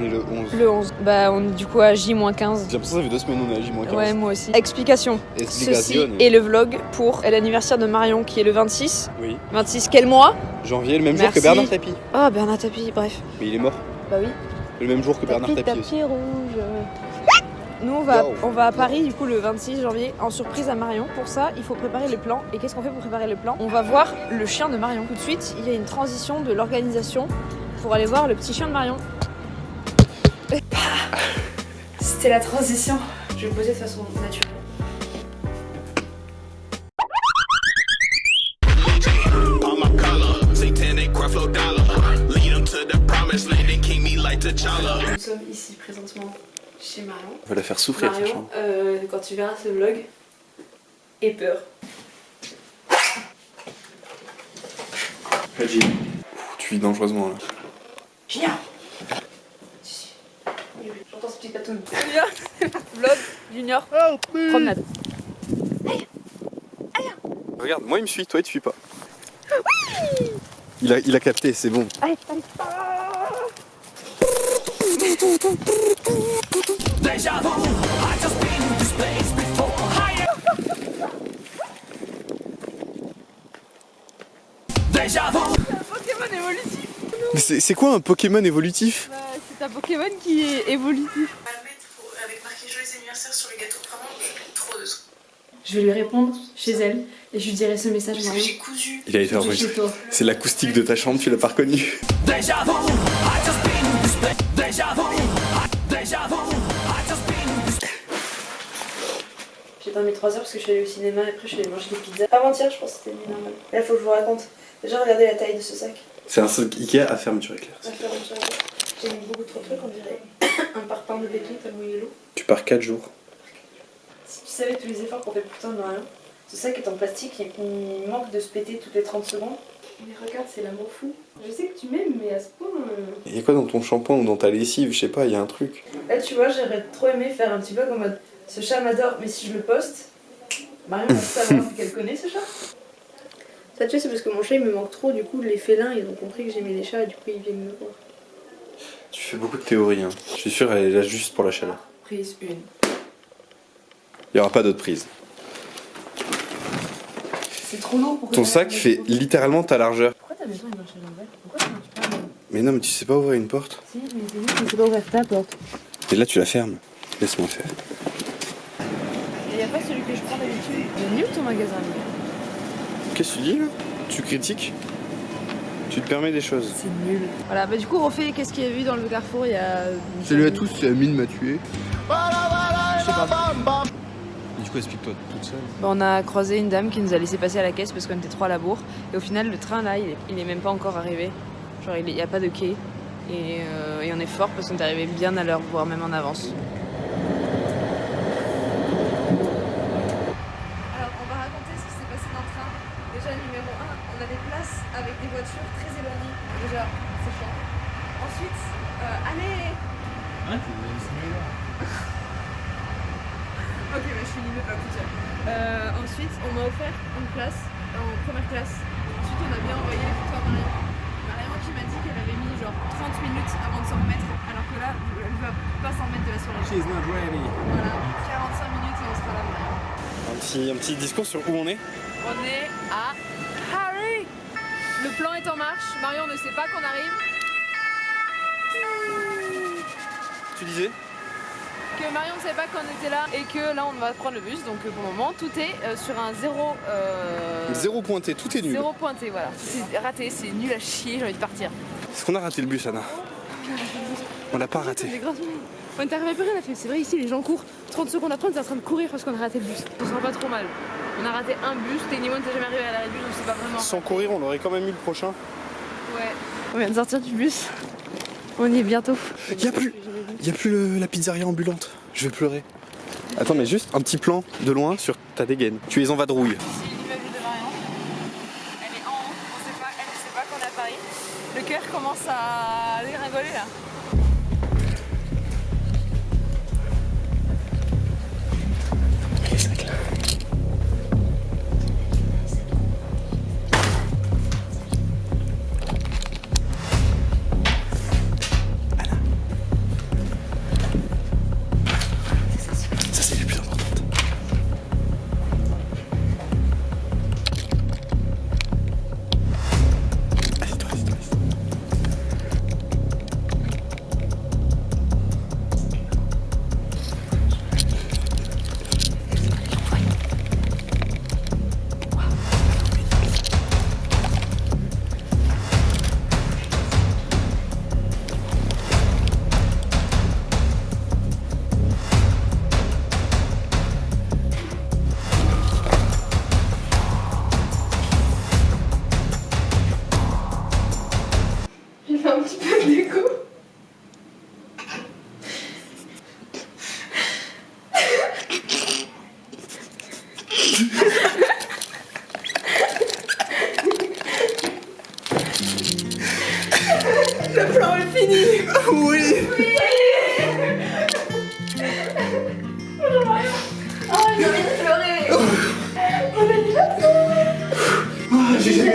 est le 11. Le 11. Bah on est du coup à J-15. J'ai l'impression que ça fait 2 semaines on est à J-15. Ouais, moi aussi. Explication. Ceci Explication. est le vlog pour l'anniversaire de Marion qui est le 26. Oui. 26 quel mois? Janvier, le même jour Merci. que Bernard Tapie. Ah, Bernard Tapie, bref. Mais il est mort. Bah oui. Le même jour que Bernard Tapie aussi. Tapis rouge. Nous on va à Paris du coup le 26 janvier en surprise à Marion. Pour ça il faut préparer le plan. Et qu'est-ce qu'on fait pour préparer le plan? On va voir le chien de Marion. Tout de suite il y a une transition de l'organisation pour aller voir le petit chien de Marion. C'était la transition. Je vais me poser de façon naturelle. Nous sommes ici présentement chez Marion. On va la faire souffrir cette Marion, chambre. quand tu verras ce vlog, aie peur. Tu vis dangereusement là. Junior. J'entends ce petit patoun. Junior, vlog, Junior, promenade. Regarde, moi il me suit, toi il te suit pas. Oui, il a capté, c'est bon. Allez, allez. Pokémon évolutif. Mais c'est quoi un Pokémon évolutif? C'est un Pokémon qui est évolutif. On va le mettre avec marqué joyeux anniversaire sur le gâteau. Vraiment, trop de trucs. Je vais lui répondre chez elle et je lui dirai ce message. Parce que j'ai cousu. Il a été enregistré. Chez toi. C'est l'acoustique de ta chambre, tu l'as pas reconnu. J'ai dormi 3 heures parce que je suis allée au cinéma et après je suis allée manger des pizzas. Avant-hier, je pense que c'était une nuit normale. Là, faut que je vous raconte. Déjà, regardez la taille de ce sac. C'est un sac Ikea à fermeture éclair. J'ai mis beaucoup trop de trucs, on dirait un parpaing de béton tellement il est lourd. Tu pars 4 jours. Si tu savais tous les efforts qu'on fait pour toi, Marion, ce sac est en plastique et il manque de se péter toutes les 30 secondes. Mais regarde, c'est l'amour fou. Je sais que tu m'aimes, mais à ce point. Il y a quoi dans ton shampoing ou dans ta lessive? Je sais pas, il y a un truc. Là, tu vois, j'aurais trop aimé faire un petit vlog en mode ce chat m'adore, mais si je le poste, Marion va savoir qu'elle connaît ce chat. Ça, tu sais, c'est parce que mon chat il me manque trop, du coup, les félins ils ont compris que j'aimais les chats et du coup ils viennent me voir. Tu fais beaucoup de théories, hein. Je suis sûr, elle est là juste pour la chaleur. Prise 1. Il y aura pas d'autre prise. C'est trop lourd pour que Ton t'arrives sac à fait mettre- littéralement ta largeur. Pourquoi ta maison elle marche à l'envers? Pourquoi ça marche pas? Mais non, mais tu sais pas ouvrir une porte. Si, mais c'est juste que c'est pas ouvert ta porte. Et là, tu la fermes. Laisse-moi faire. Et y a pas celui que je prends d'habitude. Il est nul ton magasin. Qu'est-ce que tu dis là? Tu critiques? Tu te permets des choses. C'est nul. Voilà, bah du coup, on fait qu'est-ce qu'il y a eu dans le Carrefour il y a. Salut à tous, c'est Amine m'a tué. Je sais pas. Du coup, explique-toi toute seule. Bah, on a croisé une dame qui nous a laissé passer à la caisse parce qu'on était trop à la bourre. Et au final, le train là, il est même pas encore arrivé. Genre, il y a pas de quai. Et on est fort parce qu'on est arrivé bien à l'heure, voire même en avance. Alors, on va raconter ce qui s'est passé dans le train. Déjà, numéro 1, on a des places avec des voitures très éloignées. Déjà, c'est chiant. Ensuite, allez. Ok, mais je finis pas toute seule. Ensuite, on m'a offert une place en première classe. Ensuite, on a bien envoyé les photos à Marion. Marion qui m'a dit qu'elle avait mis genre 30 minutes avant de s'en remettre, alors que là, elle va pas s'en remettre de la soirée. She's not ready. Voilà, 45 minutes et on sera là, Marion. Un petit discours sur où on est. On est à Paris. Le plan est en marche. Marion ne sait pas qu'on arrive. Tu disais? Que Marion ne savait pas qu'on était là et que là on va prendre le bus. Donc pour le moment tout est sur un zéro. Zéro pointé, tout est nul. Zéro pointé, voilà. C'est raté, c'est nul à chier, j'ai envie de partir. Est-ce qu'on a raté le bus, Anna? On l'a pas raté. On est arrivé à Paris, on a fait, c'est vrai ici les gens courent 30 secondes après on est en train de courir parce qu'on a raté le bus. On se rend pas trop mal. On a raté un bus, techniquement on n'était jamais arrivé à l'arrêt du bus donc c'est pas vraiment. Sans courir, on aurait quand même eu le prochain. Ouais. On vient de sortir du bus. On y est bientôt. Y a plus la pizzeria ambulante. Je vais pleurer. Attends, mais juste un petit plan de loin sur ta dégaine. Tu es en vadrouille. C'est l'immeuble de Marion. Elle est en haut. Elle sait pas qu'on est à Paris. Le cœur commence à dégringoler là.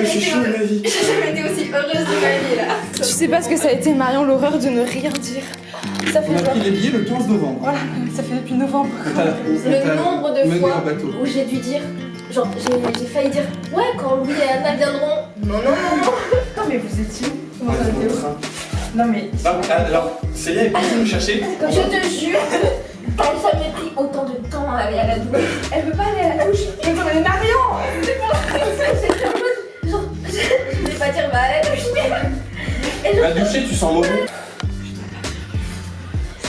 je suis chaud de ma vie. J'ai jamais été aussi heureuse de ma vie là. Tu sais pas ce que ça a été, Marion, l'horreur de ne rien dire. Ça fait On a genre... pris les billets le 15 novembre. Voilà, ça fait depuis novembre. Le nombre de mené fois en bateau. où j'ai dû dire, genre j'ai failli dire, ouais quand Louis et Anna viendront. Non, non, non, non. Non mais vous étiez où? Comment ça Ouais, était dans le où? train. Non mais... Alors, Célia est partie nous chercher. Je te jure, t'as jamais pris autant de temps à aller à la douche. Elle veut pas aller à la douche. Mais non mais Marion! C'est pour ça que j'étais en mode, genre, je vais pas dire bah à la douche, mais. Et genre, Va doucher, tu sens mauvais.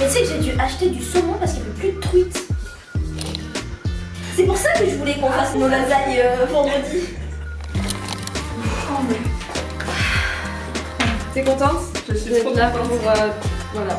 mais tu sais que j'ai dû acheter du saumon parce qu'il n'y avait plus de truite. C'est pour ça que je voulais qu'on fasse nos lasagnes vendredi. T'es contente? Je suis trop là pour... voilà.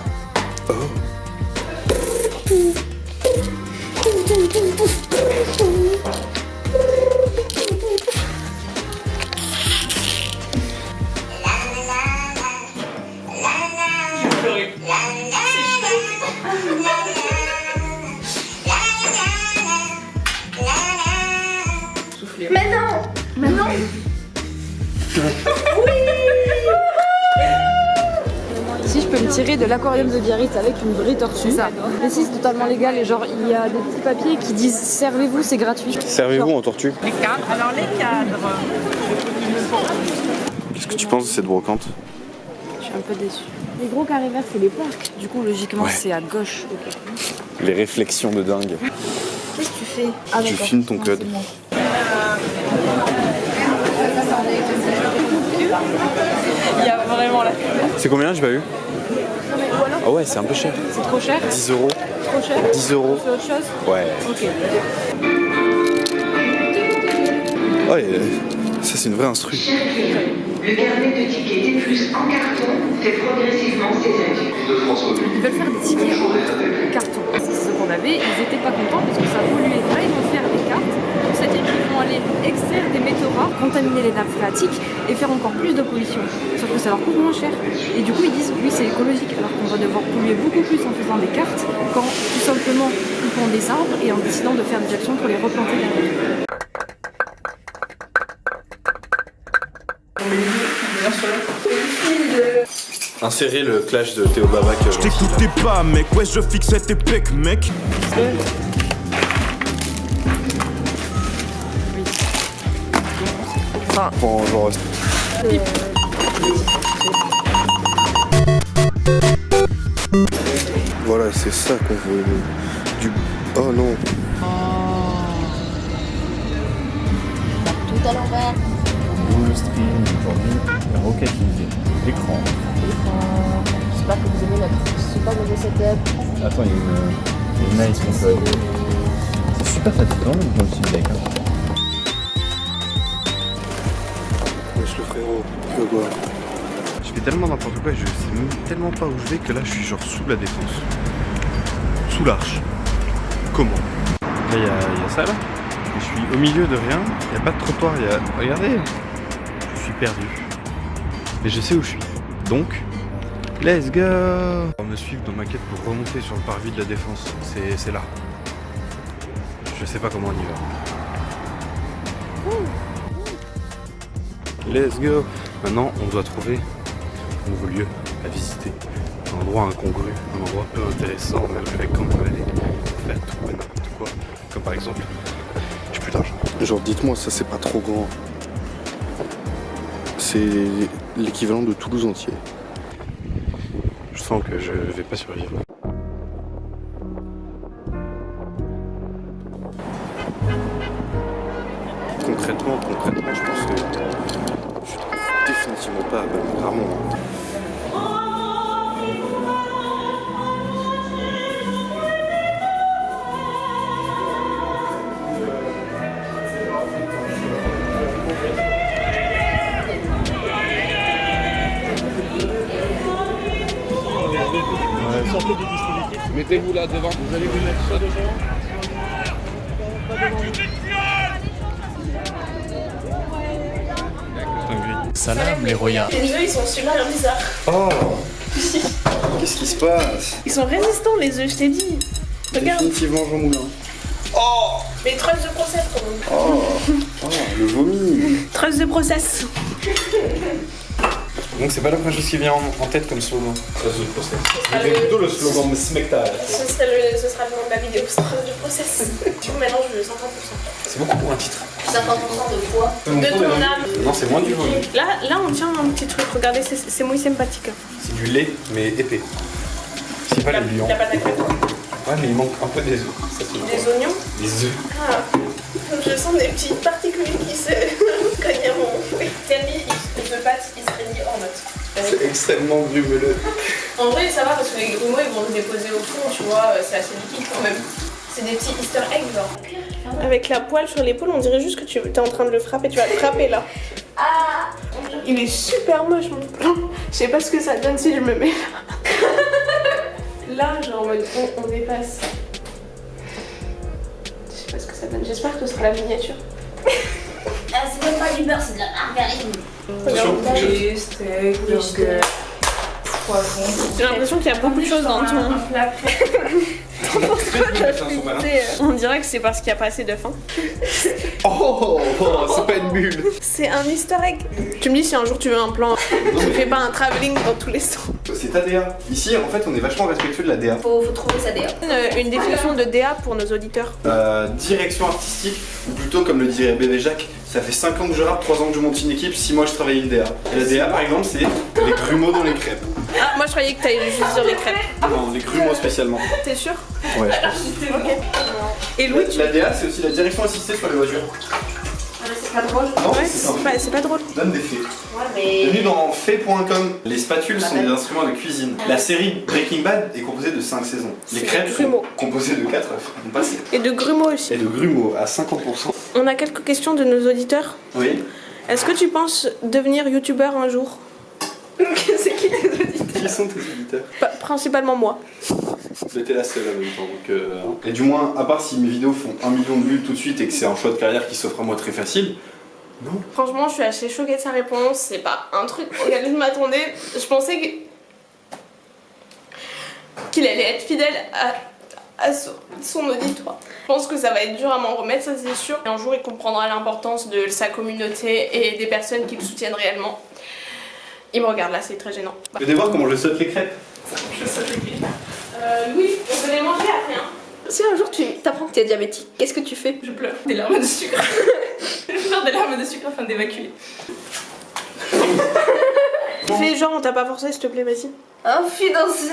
Mais non! Mais non! Si je peux me tirer de l'aquarium de Biarritz avec une vraie tortue, ça. Mais si c'est totalement légal et genre il y a des petits papiers qui disent servez-vous, c'est gratuit. Servez-vous en tortue. Les cadres, alors les cadres. Qu'est-ce que tu penses de cette brocante? Je suis un peu déçue. Les gros carrés verts, c'est les parcs. Du coup, logiquement, Ouais. c'est à gauche. Ok. Les réflexions de dingue. Qu'est-ce que tu fais? Tu d'accord. filmes ton Non, code. c'est bon. Il y a vraiment la... C'est combien? J'ai pas vu. Ah ouais, c'est un peu cher. C'est trop cher? 10 euros. Trop cher? 10 euros. C'est autre chose? Ouais. Ok. Ouais, ça c'est une vraie instru. Le carnet de tickets des plus en carton fait progressivement ses adieux. Ils veulent faire des tickets en carton. C'est ce qu'on avait. Ils étaient pas contents parce que ça polluait. Là, ils vont faire des cartes. C'est-à-dire qu'ils vont aller extraire des métaux rares, contaminer les nappes phréatiques et faire encore plus de pollution. Sauf que ça leur coûte moins cher. Et du coup, ils disent oui, c'est écologique, alors qu'on va devoir polluer beaucoup plus en faisant des cartes qu'en tout simplement coupant des arbres et en décidant de faire des actions pour les replanter derrière. Insérer le clash de Théo Babac. Je t'écoutais pas mec, ouais je fixais tes pecs mec. Enfin, Bon, genre. Voilà, c'est ça qu'on veut. Du. Oh non. Tout à l'envers. Google Stream, aujourd'hui, la Rocket League, l'écran. J'espère que vous aimez notre super nouveau setup. Attends, il y a une nice console. C'est super fatigant dans le Steam Deck. Wesh le frérot, tu veux quoi? Je fais tellement n'importe quoi et je sais même tellement pas où je vais que là je suis genre sous la défense. Sous l'arche. Comment? Là il y a ça là. Je suis au milieu de rien, il n'y a pas de trottoir, il y a... Regardez, je suis perdu. Mais je sais où je suis. Donc, let's go. On me suivre dans ma quête pour remonter sur le parvis de la défense. C'est là. Je sais pas comment on y va. Let's go. Maintenant, on doit trouver un nouveau lieu à visiter. Un endroit incongru, un endroit peu intéressant, même avec quand on peut aller faire tout et n'importe quoi. Comme par exemple, j'ai plus d'argent. Genre, dites-moi, ça c'est pas trop grand. C'est l'équivalent de Toulouse entier. Je sens que je vais pas survivre. Concrètement, je pense que je suis définitivement pas vraiment. Mettez-vous là devant, vous allez vous mettre soit devant. Salam les royas. Les œufs, ils sont super bizarres. Oh, qu'est-ce qui se passe? Ils sont résistants, les œufs, je t'ai dit. Regarde. Définitivement Jean Moulin. Oh, Mais trust de process, quand même. oh, le vomi. Trust de process. Donc c'est pas la première chose qui vient en tête comme slogan. C'est plutôt le slogan Smecta. Ce sera le nom de la vidéo, trust de process. Tu mélanges le 50%. C'est beaucoup pour un titre. 50% de quoi? De ton âme. Non, c'est moins du vomi. Là, on tient un petit truc. Regardez, c'est muy sympathique. C'est du lait, mais épais. C'est pas les lions. T'as pas d'accord. Ouais, mais il manque un peu des œufs. Ça, tu le Des vois. oignons. Des œufs. Ah. Je sens des petites particules qui se cognent à mon... Oui. Tell me de pâtes israéliennes or not. C'est extrêmement grumeleux. En vrai, ça va parce que les grumeaux ils vont se déposer au fond, tu vois, c'est assez liquide quand même. C'est des petits easter eggs genre. Avec la poêle sur l'épaule, on dirait juste que tu es en train de le frapper, tu vas le frapper là. Ah. Il est super moche mon plan. Je sais pas ce que ça donne si je me mets là. Là, genre en mode on dépasse. Je sais pas ce que ça donne, j'espère que ce sera la miniature. Ah, c'est même pas du beurre, c'est de la margarine. Regardez, steak, burger, poivron. J'ai l'impression qu'il y a beaucoup de choses dans ton plat. On dirait que c'est parce qu'il n'y a pas assez de faim. Oh, c'est pas une bulle. C'est un easter egg. Tu me dis si un jour tu veux un plan, tu fais pas un travelling dans tous les sens. C'est ta DA. Ici, en fait, on est vachement respectueux de la DA. Faut trouver sa DA. Une définition de DA pour nos auditeurs. Direction artistique, ou plutôt comme le dirait bébé Jacques, ça fait 5 ans que je rappe, 3 ans que je monte une équipe, 6 mois je travaille une DA. Et la DA par exemple c'est les grumeaux dans les crêpes. Ah, moi je croyais que t'allais juste dire les crêpes. Non, les grumeaux spécialement. T'es sûr? Ouais, je pense. Ok. Et Louis, La DA c'est aussi la direction assistée sur les voitures. C'est pas drôle. Non, ouais, c'est c'est pas drôle. Donne des faits. Ouais, mais. Bienvenue dans fait.com. Les spatules sont des instruments de cuisine. La série Breaking Bad est composée de 5 saisons. Les C'est crêpes des sont grumeaux. composées de 4 œufs. Non pas 7. Et de grumeaux aussi. Et de grumeaux à 50%. On a quelques questions de nos auditeurs. Oui. Est-ce que tu penses devenir youtubeur un jour? C'est qui tes auditeurs? Qui sont tes auditeurs? Principalement moi. T'es la seule en même temps. Donc, Et du moins, à part si mes vidéos font 1 million de vues tout de suite et que c'est un choix de carrière qui s'offre à moi très facile, non. Franchement, je suis assez choquée de sa réponse. C'est pas un truc auquel je m'attendais. Je pensais qu'il allait être fidèle à son auditoire. Je pense que ça va être dur à m'en remettre, ça c'est sûr. Et un jour, il comprendra l'importance de sa communauté et des personnes qui le soutiennent réellement. Il me regarde là, c'est très gênant. Je vais voir comment je saute les crêpes. Je saute les crêpes. Oui, on peut les manger après. Hein. Si un jour tu t'apprends que t'es diabétique, qu'est-ce que tu fais? Je pleure. Des larmes de sucre. Je pleure des larmes de sucre afin d'évacuer. Fais genre, on t'a pas forcé, s'il te plaît, vas-y. Oh, putain, c'est.